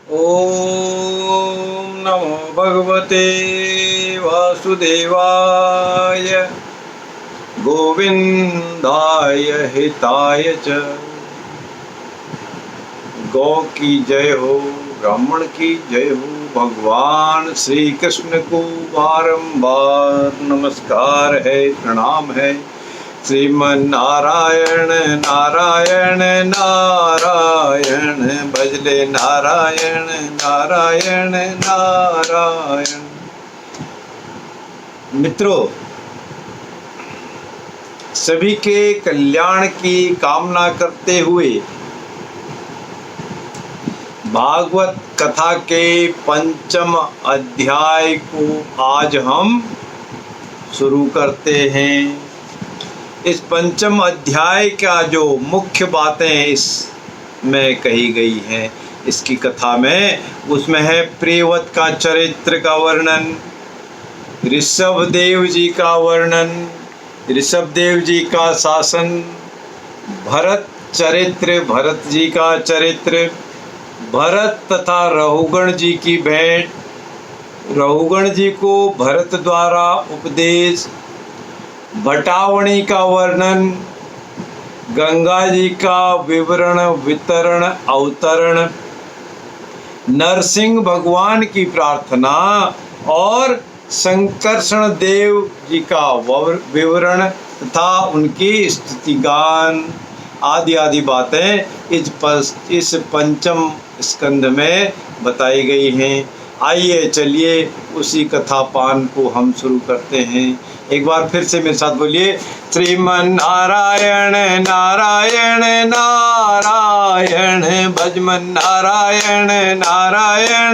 ओम नमो भगवते वासुदेवाय गोविंदाय हिताय च। गौ की जय हो, ब्राह्मण की जय हो। भगवान श्री कृष्ण को बारंबार नमस्कार है, प्रणाम है। श्रीमन नारायण नारायण नारायण, भजले नारायण नारायण नारायण। मित्रों, सभी के कल्याण की कामना करते हुए भागवत कथा के पंचम अध्याय को आज हम शुरू करते हैं। इस पंचम अध्याय का जो मुख्य बातें इसमें कही गई हैं इसकी कथा में, उसमें है प्रियव्रत का चरित्र का वर्णन, ऋषभदेव जी का वर्णन, ऋषभदेव जी का शासन, भरत चरित्र, भरत जी का चरित्र, भरत तथा रहुगण जी की भेंट, रहुगण जी को भरत द्वारा उपदेश, भटावणी का वर्णन, गंगा जी का विवरण वितरण अवतरण, नरसिंह भगवान की प्रार्थना और संकर्षण देव जी का विवरण तथा उनकी स्तुतिगान आदि आदि बातें इस पंचम स्कंद में बताई गई हैं। आइए चलिए उसी कथा पान को हम शुरू करते हैं। एक बार फिर से मेरे साथ बोलिए, श्रीमन नारायण नारायण नारायण, भजमन नारायण नारायण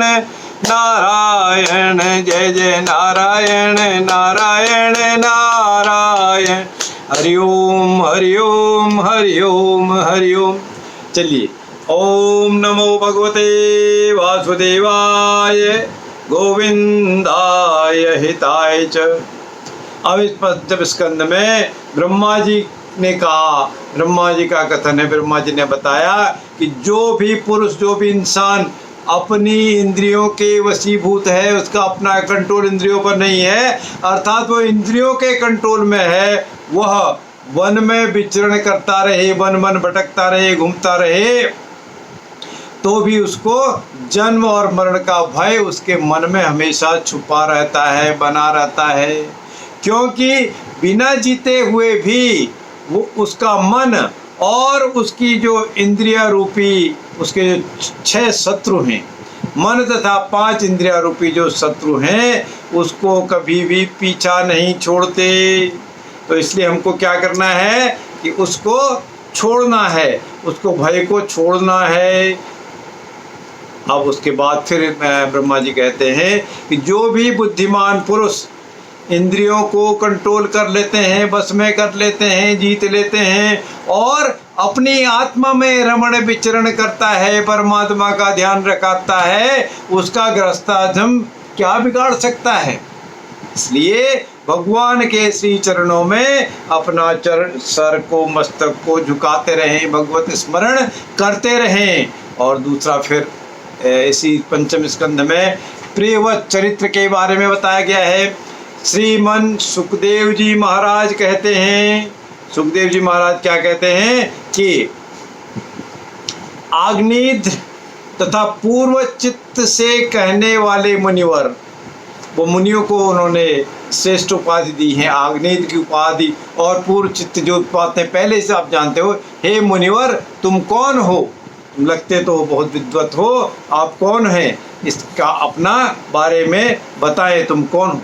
नारायण, जय जय नारायण नारायण नारायण, हरिओम हरिओम हरिओम हरिओम। चलिए, ओम नमो भगवते वासुदेवाय गोविंदाय हिताय च। अब इस पंचम स्कंद में ब्रह्मा जी ने कहा, ब्रह्मा जी का कथन है, ब्रह्मा जी ने बताया कि जो भी पुरुष, जो भी इंसान अपनी इंद्रियों के वशीभूत है, उसका अपना कंट्रोल इंद्रियों पर नहीं है, अर्थात वो इंद्रियों के कंट्रोल में है, वह वन में विचरण करता रहे, वन वन भटकता रहे, घूमता रहे, तो भी उसको जन्म और मरण का भय उसके मन में हमेशा छुपा रहता है, बना रहता है। क्योंकि बिना जीते हुए भी वो उसका मन और उसकी जो इंद्रिया रूपी उसके 6 शत्रु हैं, मन तथा 5 इंद्रिया रूपी जो शत्रु हैं, उसको कभी भी पीछा नहीं छोड़ते। तो इसलिए हमको क्या करना है कि उसको छोड़ना है, उसको भय को छोड़ना है। अब उसके बाद फिर ब्रह्मा जी कहते हैं कि जो भी बुद्धिमान पुरुष इंद्रियों को कंट्रोल कर लेते हैं, बस में कर लेते हैं, जीत लेते हैं और अपनी आत्मा में रमण विचरण करता है, परमात्मा का ध्यान रखाता है, उसका गृहस्थाश्रम क्या बिगाड़ सकता है। इसलिए भगवान के श्री चरणों में अपना चरण, सर को, मस्तक को झुकाते रहें, भगवत स्मरण करते रहें। और दूसरा फिर इसी पंचम स्कंद में प्रियव्रत चरित्र के बारे में बताया गया है। श्रीमन सुखदेव जी महाराज कहते हैं, सुखदेव जी महाराज क्या कहते हैं कि आग्नेय तथा पूर्व चित्त से कहने वाले मुनिवर, वो मुनियों को उन्होंने श्रेष्ठ उपाधि दी है, आग्नेय की उपाधि और पूर्व चित्त जो बातें पहले से आप जानते हो। हे मुनिवर, तुम कौन हो? तुम लगते तो बहुत विद्वत हो, आप कौन हैं? इसका अपना बारे में बताएं, तुम कौन हो।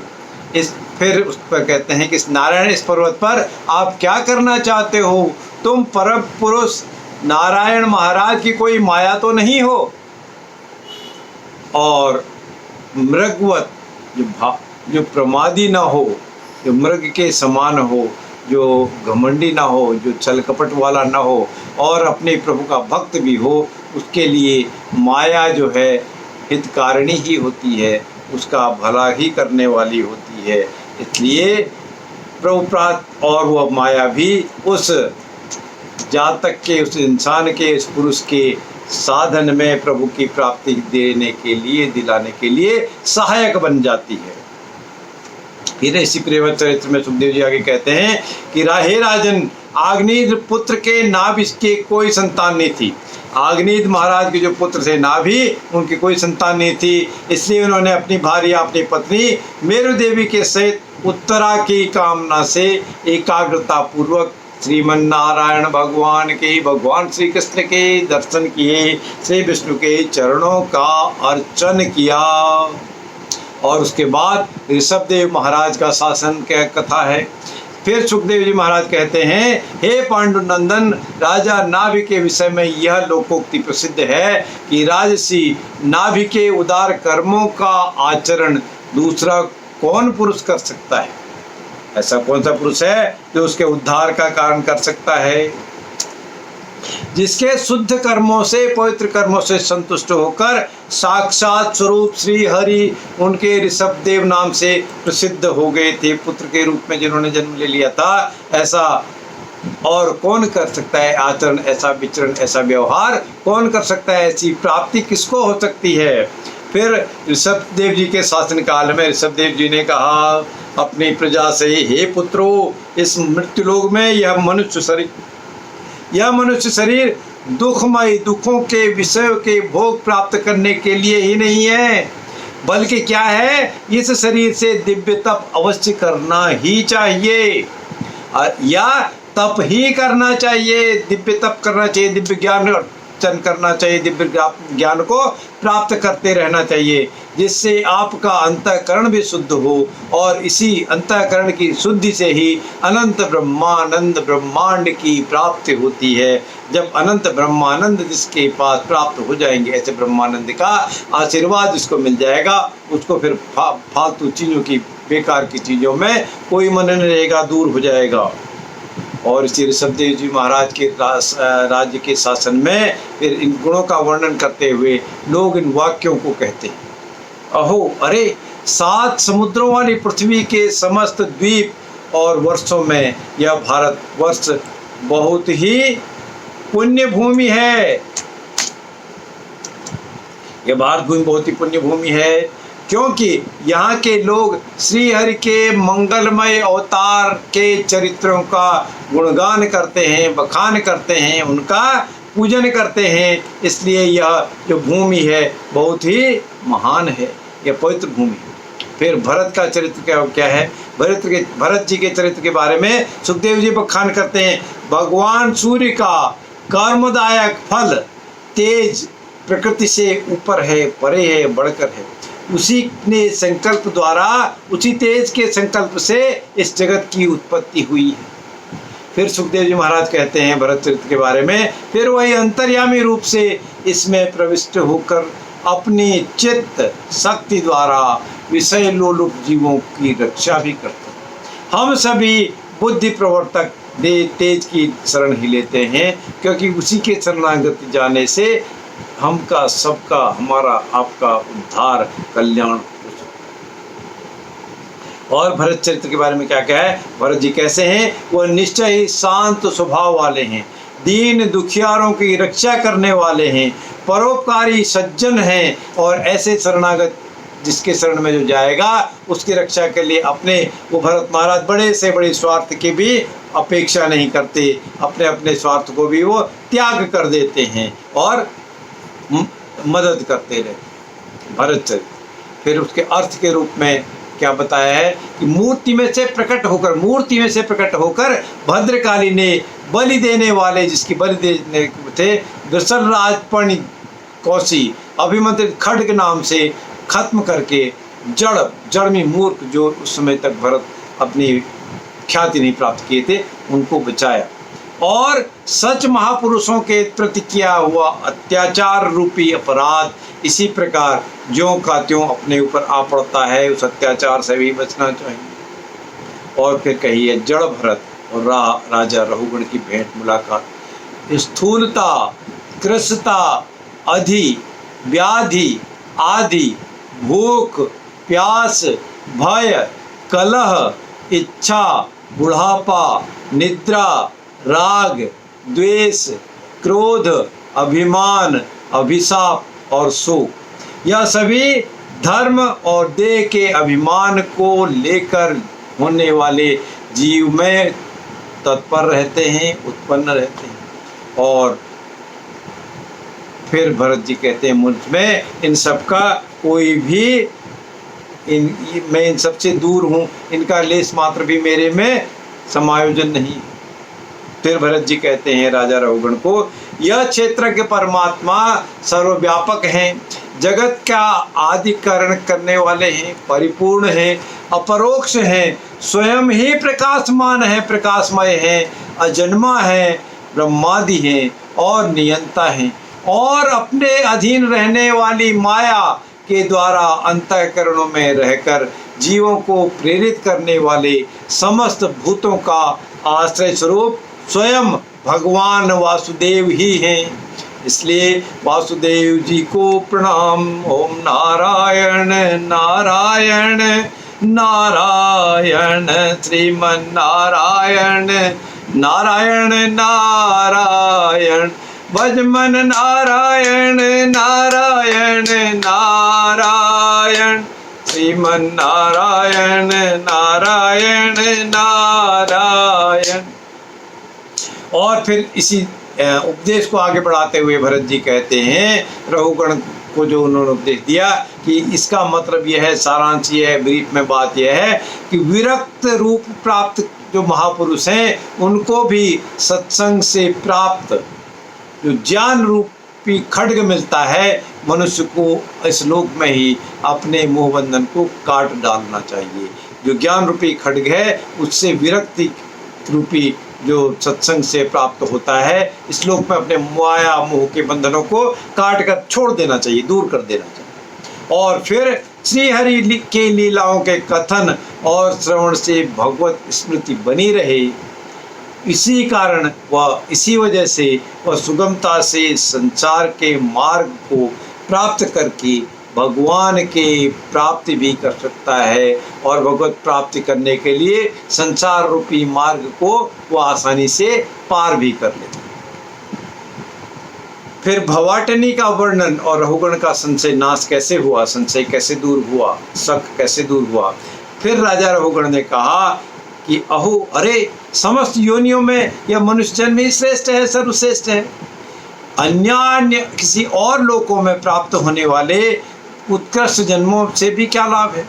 इस फिर उस पर कहते हैं कि इस नारायण, इस पर्वत पर आप क्या करना चाहते हो? तुम परम पुरुष नारायण महाराज की कोई माया तो नहीं हो, और मृगवत जो प्रमादी ना हो, जो मृग के समान हो, जो घमंडी ना हो, जो छल कपट वाला ना हो और अपने प्रभु का भक्त भी हो, उसके लिए माया जो है हितकारिणी ही होती है, उसका भला ही करने वाली होती है। इसलिए प्रभुप्रात और वह माया भी उस जातक के, उस इंसान के, उस पुरुष के साधन में प्रभु की प्राप्ति देने के लिए, दिलाने के लिए सहायक बन जाती है। फिर इसी प्रेम चरित्र में सुखदेव जी आगे कहते हैं कि हे राजन, आग्नेय पुत्र के नाभि के कोई संतान नहीं थी। आग्नेय महाराज के जो पुत्र थे नाभि, उनकी कोई संतान नहीं थी, इसलिए उन्होंने अपनी भार्या, अपनी पत्नी मेरु देवी के सहित उत्तरा की कामना से एकाग्रता पूर्वक श्रीमन नारायण भगवान के, भगवान श्री कृष्ण के दर्शन किए, श्री विष्णु के चरणों का अर्चन किया। और उसके बाद ऋषभदेव महाराज का शासन क्या कथा है। फिर सुखदेव जी महाराज कहते हैं, हे पांडुनंदन, राजा नाभि के विषय में यह लोकोक्ति प्रसिद्ध है कि राजसी नाभि के उदार कर्मों का आचरण दूसरा कौन पुरुष कर सकता है? ऐसा कौन सा पुरुष है जो उसके उद्धार का कारण कर सकता है? जिसके शुद्ध कर्मों से, पवित्र कर्मों से संतुष्ट होकर साक्षात स्वरूप श्री हरि उनके ऋषभदेव नाम से प्रसिद्ध हो गए थे, पुत्र के रूप में जिन्होंने जन्म ले लिया था। ऐसा और कौन कर सकता है आचरण, ऐसा विचरण, ऐसा व्यवहार कौन कर सकता है? ऐसी प्राप्ति किसको हो सकती है? फिर ऋषभदेव जी के शासन काल में ऋषभदेव जी ने कहा अपनी प्रजा से, हे पुत्रों, इस मृत्युलोक में यह मनुष्य शरीर दुखमय, दुखों के विषयों के भोग प्राप्त करने के लिए ही नहीं है, बल्कि क्या है, इस शरीर से दिव्य तप अवश्य करना ही चाहिए, या तप ही करना चाहिए, दिव्य तप करना चाहिए, दिव्य ज्ञान अर्जन करना चाहिए, दिव्य ज्ञान को प्राप्त करते रहना चाहिए, जिससे आपका अंतःकरण भी शुद्ध हो। और इसी अंतःकरण की शुद्धि से ही अनंत ब्रह्मानंद ब्रह्मांड की प्राप्ति होती है। जब अनंत ब्रह्मानंद जिसके पास प्राप्त हो जाएंगे, ऐसे ब्रह्मानंद का आशीर्वाद जिसको मिल जाएगा, उसको फिर फालतू चीज़ों की, बेकार की चीज़ों में कोई मन नहीं रहेगा, दूर हो जाएगा। और इसी ऋषभदेव जी महाराज के राज्य के शासन में फिर इन गुणों का वर्णन करते हुए लोग इन वाक्यों को कहते हैं, अहो, अरे, 7 समुद्रों वाली पृथ्वी के समस्त द्वीप और वर्षों में यह भारत वर्ष बहुत ही पुण्य भूमि है। यह भारत भूमि बहुत ही पुण्य भूमि है, क्योंकि यहाँ के लोग श्री हरि के मंगलमय अवतार के चरित्रों का गुणगान करते हैं, बखान करते हैं, उनका पूजन करते हैं। इसलिए यह जो भूमि है बहुत ही महान है, यह पवित्र भूमि है। फिर भरत का चरित्र क्या है? भरत जी के चरित्र के बारे में सुखदेव जी बखान करते हैं, भगवान सूर्य का कर्मदायक फल तेज प्रकृति से ऊपर है, परे है, बढ़कर है। उसी ने संकल्प द्वारा, उसी तेज के संकल्प से इस जगत की उत्पत्ति हुई है। फिर सुखदेव जी महाराज कहते हैं भरत चरित्र के बारे में, फिर वही अंतर्यामी रूप से इसमें प्रविष्ट होकर अपनी चित्त शक्ति द्वारा विषय लोलुप जीवों की रक्षा भी करते हैं। हम सभी बुद्धि प्रवर्तक तेज की शरण ही लेते हैं, क्योंकि उसी के शरणागति जाने से हमका, सबका, हमारा, आपका उद्धार, कल्याण हो सकता है। और भरत चरित्र के बारे में क्या क्या है? भरत जी कैसे हैं? वह निश्चय ही शांत स्वभाव वाले हैं, दीन दुखियारों की रक्षा करने वाले हैं, परोपकारी सज्जन हैं, और ऐसे शरणागत जिसके शरण में जो जाएगा उसकी रक्षा के लिए अपने, वो भरत महाराज बड़े से बड़े स्वार्थ की भी अपेक्षा नहीं करते, अपने अपने स्वार्थ को भी वो त्याग कर देते हैं और मदद करते रहते। भरत चरित्र फिर उसके अर्थ के रूप में क्या बताया है कि मूर्ति में से प्रकट होकर भद्रकाली ने बलि देने वाले, जिसकी बलि देने थे, वृषलराज कौशी अभिमंत्रित खड्ग नाम से खत्म करके जड़ में मूर्ख जो उस समय तक भरत अपनी ख्याति नहीं प्राप्त किए थे, उनको बचाया। और सच महापुरुषों के प्रति किया हुआ अत्याचार रूपी अपराध इसी प्रकार ज्यों का त्यों अपने ऊपर आ पड़ता है, उस अत्याचार से भी बचना चाहिए। और फिर कहिए जड़ भरत और राजा रघुगण की भेंट मुलाकात, स्थूलता, कृशता, अधि, व्याधि आदि, भूख, प्यास, भय, कलह, इच्छा, बुढ़ापा, निद्रा, राग, द्वेष, क्रोध, अभिमान, अभिशाप और शोक, यह सभी धर्म और देह के अभिमान को लेकर होने वाले जीव में तत्पर रहते हैं, उत्पन्न रहते हैं। और फिर भरत जी कहते हैं, मुझ में इन सब का कोई भी मैं इन सबसे दूर हूँ, इनका लेस मात्र भी मेरे में समायोजन नहीं। फिर भरत जी कहते हैं राजा रहुगण को, यह क्षेत्र के परमात्मा सर्वव्यापक हैं, जगत का आदिकरण करने वाले हैं, परिपूर्ण हैं, अपरोक्ष हैं, स्वयं ही प्रकाशमान है, प्रकाशमय है, अजन्मा है, ब्रह्मादि हैं और नियंता हैं, और अपने अधीन रहने वाली माया के द्वारा अंतःकरणों में रहकर जीवों को प्रेरित करने वाले समस्त भूतों का आश्रय स्वरूप स्वयं भगवान वासुदेव ही हैं। इसलिए वासुदेव जी को प्रणाम। ओम नारायण नारायण नारायण श्रीमन नारायण नारायण नारायण भजमन नारायण नारायण नारायण श्रीमन नारायण नारायण नारायण। और फिर इसी उपदेश को आगे बढ़ाते हुए भरत जी कहते हैं, रहुगण को जो उन्होंने उपदेश दिया कि इसका मतलब यह है, सारांश यह है, ब्रीफ में बात यह है कि विरक्त रूप प्राप्त जो महापुरुष हैं उनको भी सत्संग से प्राप्त जो ज्ञान रूपी खड्ग मिलता है, मनुष्य को इस लोक में ही अपने मोह बंधन को काट डालना चाहिए। जो ज्ञान रूपी खड्ग है उससे विरक्ति रूपी जो सत्संग से प्राप्त होता है, इस लोक में अपने माया मोह के बंधनों को काट कर छोड़ देना चाहिए, दूर कर देना चाहिए। और फिर श्री हरि के लीलाओं के कथन और श्रवण से भगवत स्मृति बनी रहे, इसी कारण वह इसी वजह से वह सुगमता से संसार के मार्ग को प्राप्त करके भगवान के प्राप्ति भी कर सकता है, और भगवत प्राप्ति करने के लिए संसार रूपी मार्ग को वह आसानी से पार भी कर लेता है। फिर भवाटनी का वर्णन और रहुगण का संशय नाश कैसे हुआ, संशय कैसे दूर हुआ, शक कैसे दूर हुआ। फिर राजा रहुगण ने कहा कि अहो अरे, समस्त योनियों में यह मनुष्य जन्म ही श्रेष्ठ है, सर्वश्रेष्ठ है। अन्य किसी और लोकों में प्राप्त होने वाले उत्कृष्ट जन्मों से भी क्या लाभ है,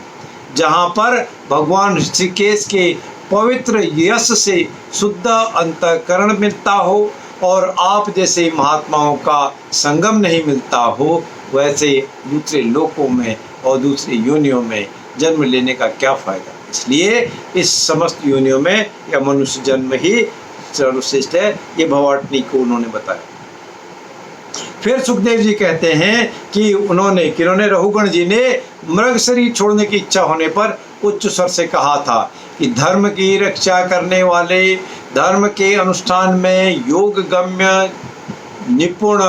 जहाँ पर भगवान ऋषिकेश के पवित्र यश से शुद्ध अंतःकरण मिलता हो और आप जैसे महात्माओं का संगम नहीं मिलता हो, वैसे दूसरे लोकों में और दूसरी योनियों में जन्म लेने का क्या फायदा। इसलिए इस समस्त योनियों में यह मनुष्य जन्म ही सर्वश्रेष्ठ है, ये भवाटनी को उन्होंने बताया। फिर सुखदेव जी कहते हैं कि उन्होंने रहुगण जी ने मृग शरीर छोड़ने की इच्छा होने पर उच्च स्वर से कहा था कि धर्म की रक्षा करने वाले, धर्म के अनुष्ठान में योग गम्य निपुण,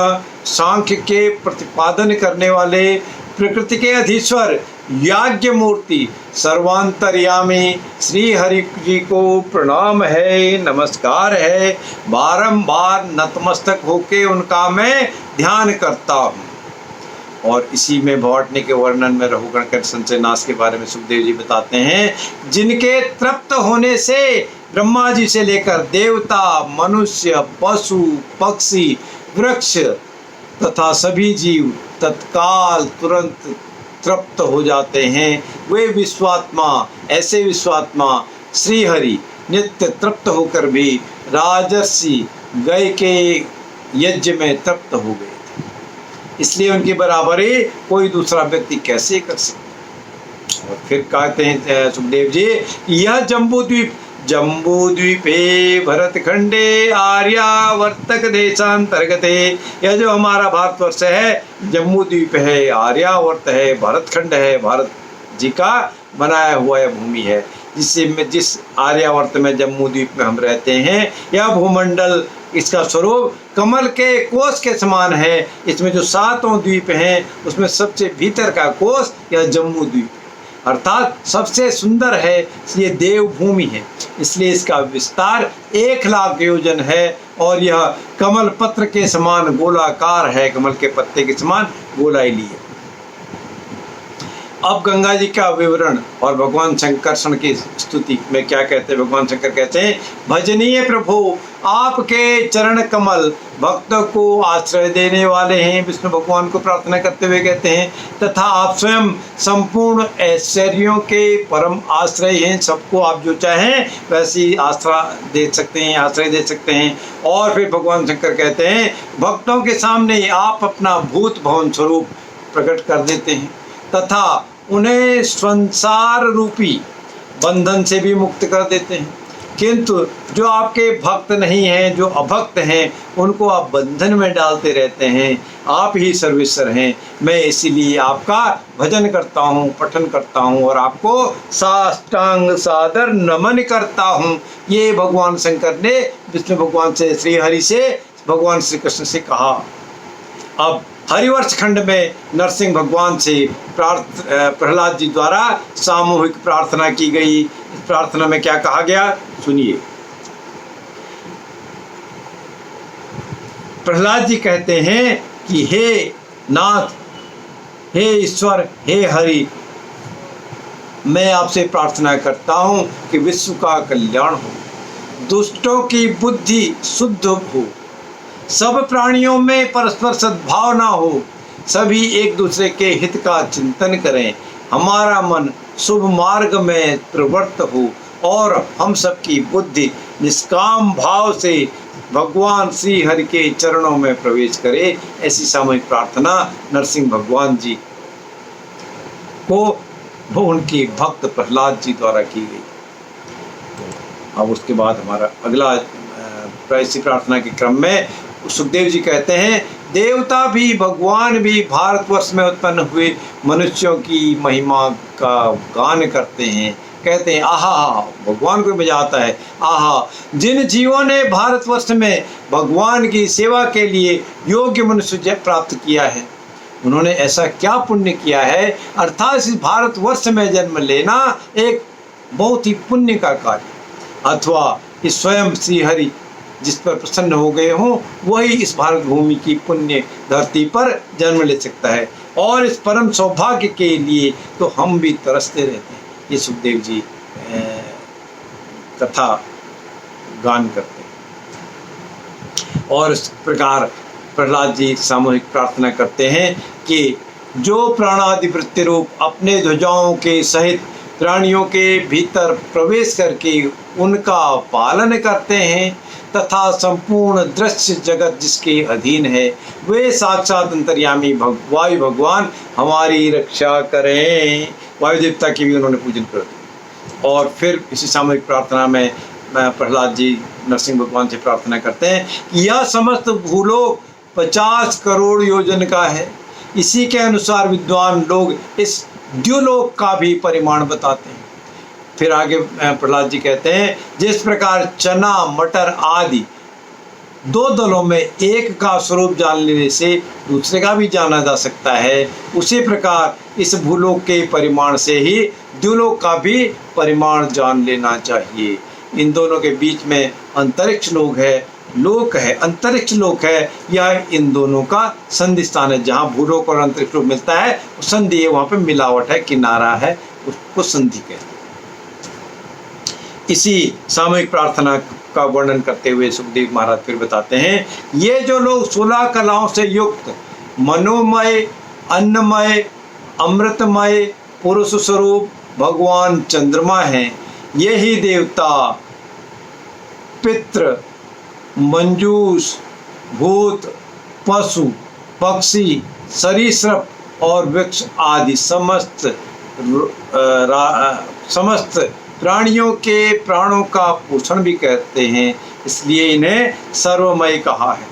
सांख्य के प्रतिपादन करने वाले, प्रकृति के अधीश्वर याज्ञ मूर्ति सर्वांतर्यामी श्री हरि जी को प्रणाम है, नमस्कार है। बारंबार नतमस्तक होके उनका मैं ध्यान करता हूँ। और इसी में भवाटनी के वर्णन में रहुगण के संशय नाश के बारे में सुखदेव जी बताते हैं, जिनके तृप्त होने से ब्रह्मा जी से लेकर देवता, मनुष्य, पशु, पक्षी, वृक्ष तथा सभी जीव तत्काल तुरंत तृप्त हो जाते हैं, वे विश्वात्मा, ऐसे विश्वात्मा श्री हरि नित्य तृप्त होकर भी राजर्षि गय के यज्ञ में तृप्त हो गए थे। इसलिए उनकी बराबरी कोई दूसरा व्यक्ति कैसे कर सकता। और फिर कहते हैं सुखदेव जी, यह जम्बूद्वीपे भरतखंडे आर्यावर्तक देशांतर्गते, यह जो हमारा भारतवर्ष है जम्बूद्वीप है, आर्यावर्त है, भरतखंड है, भारत जी का बनाया हुआ यह भूमि है, जिस आर्यावर्त में जम्बूद्वीप में हम रहते हैं। यह भूमंडल, इसका स्वरूप कमल के कोष के समान है। इसमें जो 7 द्वीप हैं उसमें सबसे भीतर का कोष यह जम्बूद्वीप। अर्थात सबसे सुंदर है, ये देवभूमि है, इसलिए इसका विस्तार 1,00,000 योजन है और यह कमल पत्र के समान गोलाकार है, कमल के पत्ते के समान गोलाई ली है। अब गंगा जी का विवरण और भगवान शंकरषण की स्तुति में क्या कहते हैं। भगवान शंकर कहते हैं, भजनीय प्रभु आपके चरण कमल भक्तों को आश्रय देने वाले हैं। विष्णु भगवान को प्रार्थना करते हुए कहते हैं, तथा आप स्वयं संपूर्ण ऐश्वर्यों के परम आश्रय हैं। सबको आप जो चाहें वैसी आश्रय दे सकते हैं, आश्रय दे सकते हैं। और फिर भगवान शंकर कहते हैं, भक्तों के सामने आप अपना भूत भवन स्वरूप प्रकट कर देते हैं तथा उन्हें संसार रूपी बंधन से भी मुक्त कर देते हैं। किंतु जो आपके भक्त नहीं हैं, जो अभक्त हैं, उनको आप बंधन में डालते रहते हैं। आप ही सर्वेश्वर हैं। मैं इसीलिए आपका भजन करता हूँ, पठन करता हूँ और आपको साष्टांग सादर नमन करता हूँ। ये भगवान शंकर ने विष्णु भगवान से, श्री हरि से, भगवान श्री कृष्ण से कहा। अब हरिवंश खंड में नरसिंह भगवान से प्रहलाद जी द्वारा सामूहिक प्रार्थना की गई। इस प्रार्थना में क्या कहा गया, सुनिए। प्रहलाद जी कहते हैं कि हे नाथ, हे ईश्वर, हे हरि, मैं आपसे प्रार्थना करता हूं कि विश्व का कल्याण हो, दुष्टों की बुद्धि शुद्ध हो, सब प्राणियों में परस्पर सद्भावना हो, सभी एक दूसरे के हित का चिंतन करें, हमारा मन शुभ मार्ग में प्रवृत्त हो और हम सबकी बुद्धि निष्काम भाव से भगवान श्री हरि के चरणों में प्रवेश करे। ऐसी सामूहिक प्रार्थना नरसिंह भगवान जी को उनके भक्त प्रहलाद जी द्वारा की गई। अब उसके बाद हमारा अगला ऐसी प्रार्थना के क्रम में सुखदेव जी कहते हैं, देवता भी भगवान भी भारतवर्ष में उत्पन्न हुए मनुष्यों की महिमा का गान करते हैं। कहते हैं, आहा, भगवान को मजा आता है। आहा, जिन जीवों ने भारतवर्ष में भगवान की सेवा के लिए योग्य मनुष्य प्राप्त किया है, उन्होंने ऐसा क्या पुण्य किया है। अर्थात इस भारतवर्ष में जन्म लेना एक बहुत ही पुण्य का कार्य, अथवा इस स्वयं श्री हरि जिस पर प्रसन्न हो गए हों, वही इस भारत भूमि की पुण्य धरती पर जन्म ले सकता है। और इस परम सौभाग्य के लिए तो हम भी तरसते रहते हैं। ये सुखदेव जी कथा गान करते हैं। और इस प्रकार प्रहलाद जी सामूहिक प्रार्थना करते हैं कि जो प्राणादि वृत्ति रूप अपने ध्वजाओं के सहित प्राणियों के भीतर प्रवेश करके उनका पालन करते हैं तथा संपूर्ण दृश्य जगत जिसके अधीन है, वे साक्षात अंतर्यामी वायु भगवान हमारी रक्षा करें। वायु देवता की भी उन्होंने पूजन कर दिया। और फिर इसी सामूहिक प्रार्थना में प्रहलाद जी नरसिंह भगवान से प्रार्थना करते हैं कि यह समस्त भूलोक 50 करोड़ योजन का है। इसी के अनुसार विद्वान लोग इस द्युलोक का भी परिमाण बताते हैं। फिर आगे प्रहलाद जी कहते हैं, जिस प्रकार चना मटर आदि 2 दलों में एक का स्वरूप जान लेने से दूसरे का भी जाना जा सकता है, उसी प्रकार इस भूलोक के परिमाण से ही द्युलोक का भी परिमाण जान लेना चाहिए। इन दोनों के बीच में अंतरिक्ष लोक है, अंतरिक्ष लोक है। यह इन दोनों का संधि स्थान है। जहाँ भूलोक और अंतरिक्ष लोक मिलता है वो संधि है, वहाँ पे मिलावट है, किनारा है, उसको संधि कहते हैं। इसी सामूहिक प्रार्थना का वर्णन करते हुए सुखदेव महाराज फिर बताते हैं, ये जो लोग 16 कलाओं से युक्त मनोमय, अन्नमय, अमृतमय पुरुष स्वरूप भगवान चंद्रमा हैं, यही देवता, पितृ, मंजूस, भूत, पशु, पक्षी, सरीसृप और वृक्ष आदि समस्त प्राणियों के प्राणों का पोषण भी कहते हैं, इसलिए इन्हें सर्वमय कहा है।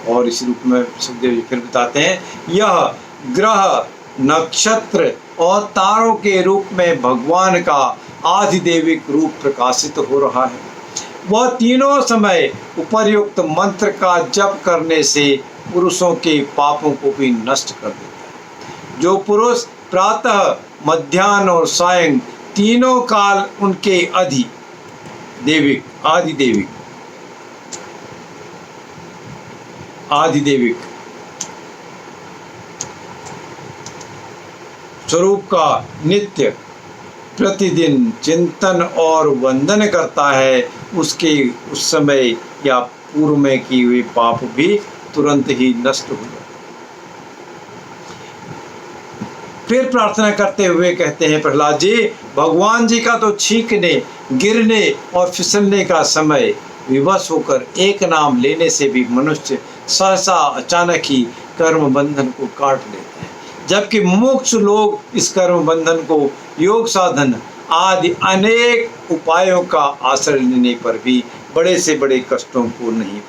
और इस रूप में सुखदेव जी फिर बताते हैं, यह ग्रह, नक्षत्र और तारों के रूप में भगवान का आधिदेविक रूप प्रकाशित हो रहा है। वह तीनों समय उपर्युक्त मंत्र का जप करने से पुरुषों के पापों को भी नष्ट कर देता है। जो पुरुष प्रातः, मध्याह्न और सायं तीनों काल उनके आदिदेविक स्वरूप का नित्य प्रतिदिन चिंतन और वंदन करता है, उसके उस समय या पूर्व में किए हुए पाप भी तुरंत ही नष्ट हो जाते। फिर प्रार्थना करते हुए कहते हैं प्रहलाद जी, भगवान जी का तो छींकने, गिरने और फिसलने का समय, विवश होकर एक नाम लेने से भी मनुष्य सहसा अचानक ही कर्म बंधन को काट लेता है, जबकि मोक्ष लोग इस कर्म बंधन को योग साधन आदि अनेक उपायों का आश्रय लेने पर भी बड़े से बड़े कष्टों को नहीं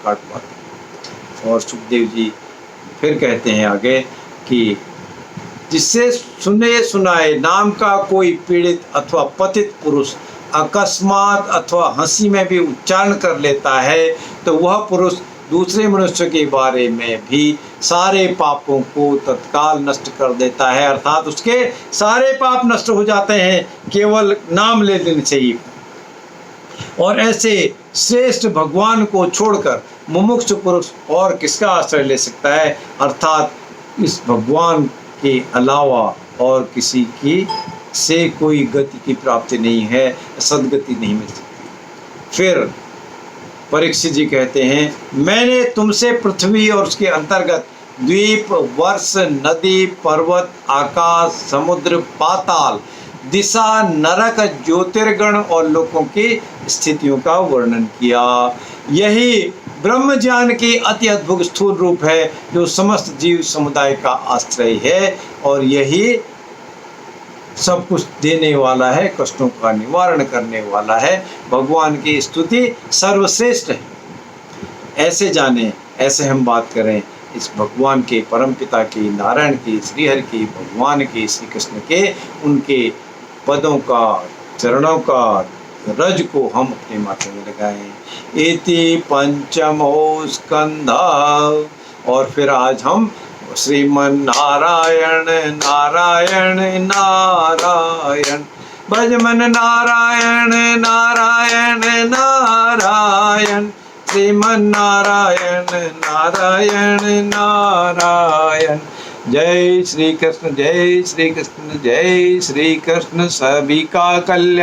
काट पाते। और सुखदेव जी फिर कहते हैं आगे कि जिससे सुने सुनाए नाम का कोई पीड़ित अथवा पतित पुरुष अकस्मात अथवा हंसी में भी उच्चारण कर लेता है, तो वह पुरुष दूसरे मनुष्य के बारे में भी सारे पापों को तत्काल नष्ट कर देता है, अर्थात उसके सारे पाप नष्ट हो जाते हैं केवल नाम ले लेने से ही। और ऐसे श्रेष्ठ भगवान को छोड़कर मुमुक्ष पुरुष और किसका आश्रय ले सकता है, अर्थात इस भगवान के अलावा और किसी की से कोई गति की प्राप्ति नहीं है, सदगति नहीं मिल सकती। फिर परीक्षित जी कहते हैं, मैंने तुमसे पृथ्वी और उसके अंतर्गत द्वीप, वर्ष, नदी, पर्वत, आकाश, समुद्र, पाताल, दिशा, नरक, ज्योतिर्गण और लोकों की स्थितियों का वर्णन किया। यही ब्रह्म ज्ञान की अति अद्भुत स्थूल रूप है जो समस्त जीव समुदाय का आश्रय है, और यही सब कुछ देने वाला है, कष्टों का निवारण करने वाला है। भगवान की स्तुति सर्वश्रेष्ठ है। ऐसे जाने, ऐसे हम बात करें इस भगवान के परमपिता की, नारायण की, श्रीहरि की, भगवान के, श्री कृष्ण के, उनके पदों का, चरणों का रज को हम अपने माथे में लगाएं। इति पंचमो स्कंधा। और फिर आज हम श्रीमन नारायण नारायण नारायण, भजमन नारायण नारायण नारायण, श्रीमन नारायण नारायण नारायण। जय श्री कृष्ण, जय श्री कृष्ण, जय श्री कृष्ण। सभी का कल्याण।